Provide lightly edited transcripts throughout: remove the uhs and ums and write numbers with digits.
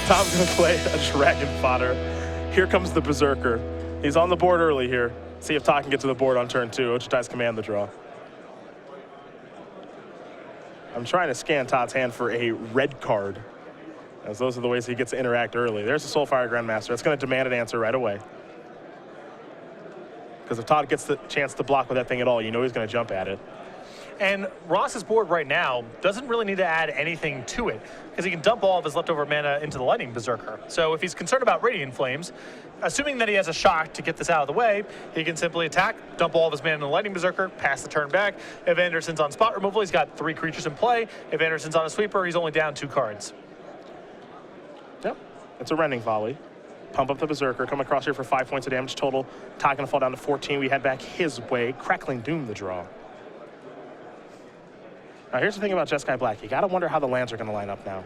Tom's gonna play a Dragon Fodder. Here comes the Berserker. He's on the board early here. See if Todd can get to the board on turn 2. Ochitai's command the draw. I'm trying to scan Todd's hand for a red card, as those are the ways he gets to interact early. There's the Soulfire Grandmaster. It's going to demand an answer right away. Because if Todd gets the chance to block with that thing at all, you know he's going to jump at it. And Ross's board right now doesn't really need to add anything to it, because he can dump all of his leftover mana into the Lightning Berserker. So if he's concerned about Radiant Flames, assuming that he has a shock to get this out of the way, he can simply attack, dump all of his mana in the Lightning Berserker, pass the turn back. If Anderson's on spot removal, he's got 3 creatures in play. If Anderson's on a sweeper, he's only down 2 cards. Yep, it's a Rending Volley. Pump up the Berserker, come across here for 5 points of damage total. Todd gonna fall down to 14. We head back his way. Crackling Doom the draw. Now here's the thing about Jeskai Black. You gotta wonder how the lands are gonna line up now.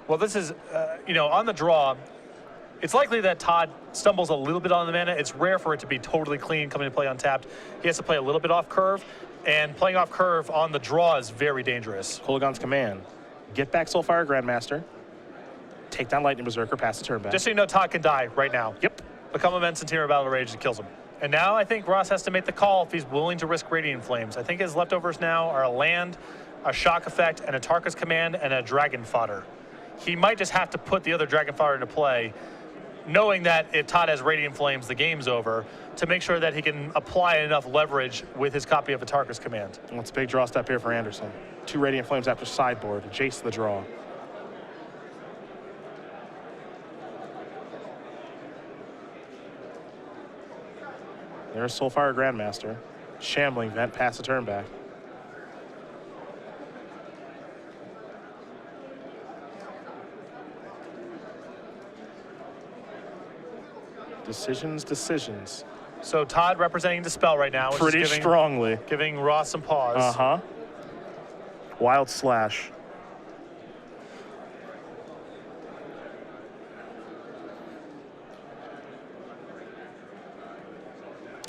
Well, this is, on the draw, it's likely that Todd stumbles a little bit on the mana. It's rare for it to be totally clean coming to play untapped. He has to play a little bit off curve, and playing off curve on the draw is very dangerous. Kolagon's command. Get back Soulfire Grandmaster. Take down Lightning Berserker, pass the turn back. Just so you know, Todd can die right now. Yep. Become immense Interior Battle Rage and kills him. And now I think Ross has to make the call if he's willing to risk Radiant Flames. I think his leftovers now are a land, a shock effect, and a Tarka's command, and a Dragon Fodder. He might just have to put the other Dragon Fodder into play, knowing that if Todd has Radiant Flames, the game's over, to make sure that he can apply enough leverage with his copy of a Tarka's command. Well, it's a big draw step here for Anderson. 2 Radiant Flames after sideboard. Jace the draw. There's Soulfire Grandmaster. Shambling Vent, pass the turn back. Decisions. So Todd representing Dispel right now. Pretty strongly. Giving Ross some pause. Uh-huh. Wild Slash.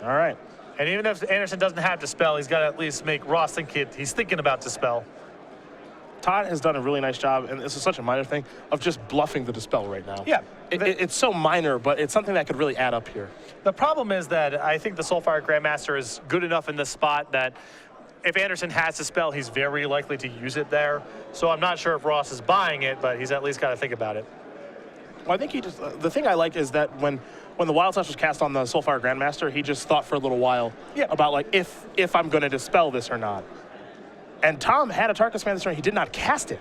All right. And even if Anderson doesn't have Dispel, he's got to at least make Ross think he's thinking about Dispel. Todd has done a really nice job, and this is such a minor thing, of just bluffing the Dispel right now. Yeah. It's so minor, but it's something that could really add up here. The problem is that I think the Soulfire Grandmaster is good enough in this spot that if Anderson has Dispel, he's very likely to use it there. So I'm not sure if Ross is buying it, but he's at least got to think about it. Well, I think he just, the thing I like is that when the Wild Slash was cast on the Soulfire Grandmaster, he just thought for a little while about like if I'm going to Dispel this or not. And Tom had a Tarka's command this turn. He did not cast it.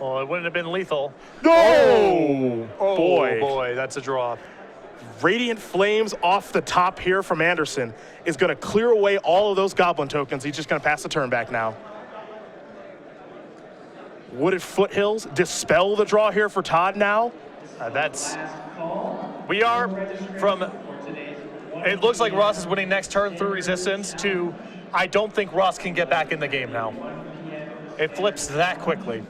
Well, it wouldn't have been lethal. No! Oh, boy. boy, that's a draw. Radiant Flames off the top here from Anderson is going to clear away all of those Goblin tokens. He's just going to pass the turn back now. Wooded Foothills, Dispel the draw here for Todd now. We are from, it looks like Ross is winning next turn through resistance to, I don't think Ross can get back in the game now. It flips that quickly.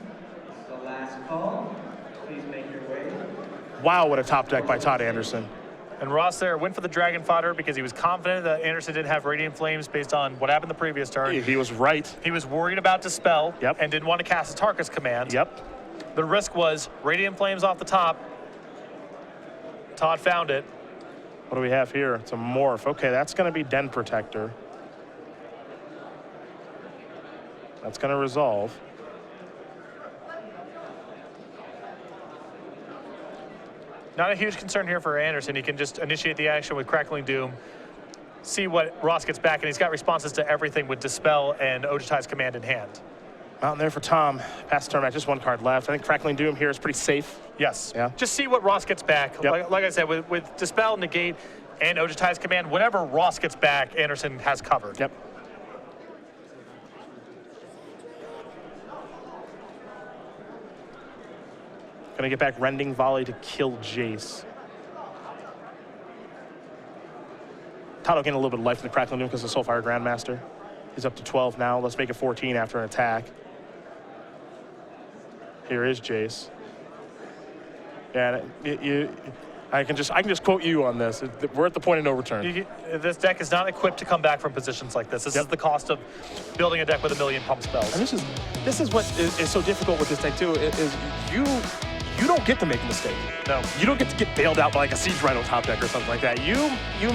Wow, what a top deck by Todd Anderson. And Ross there went for the Dragon Fodder because he was confident that Anderson didn't have Radiant Flames based on what happened the previous turn. He was right. He was worried about Dispel Yep. and didn't want to cast a Tarka's command. Yep. The risk was Radiant Flames off the top. Todd found it. What do we have here? It's a Morph. Okay, that's going to be Den Protector. That's going to resolve. Not a huge concern here for Anderson. He can just initiate the action with Crackling Doom, see what Ross gets back, and he's got responses to everything with Dispel and Ochitai's command in hand. Out there for Tom. Pass the turn back, just 1 card left. I think Crackling Doom here is pretty safe. Yes. Yeah. Just see what Ross gets back. Yep. Like I said, with Dispel, Negate, and Ochitai's command, whatever Ross gets back, Anderson has covered. Yep. Gonna get back Rending Volley to kill Jace. Todd will gain a little bit of life in the Crackling Doom because of Soulfire Grandmaster. He's up to 12 now. Let's make it 14 after an attack. Here is Jace. Yeah, I can just quote you on this. We're at the point of no return. This deck is not equipped to come back from positions like this. This is the cost of building a deck with 1 million pump spells. And this is what is so difficult with this deck too. Is you don't get to make a mistake. No. You don't get to get bailed out by like a siege right on top deck or something like that. You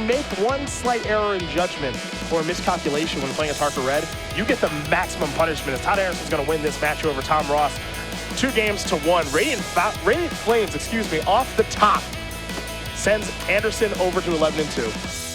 make one slight error in judgment or miscalculation when playing a Tarka Red, you get the maximum punishment. As Todd Anderson's going to win this match over Tom Ross, 2-1. Radiant Flames, off the top, sends Anderson over to 11-2.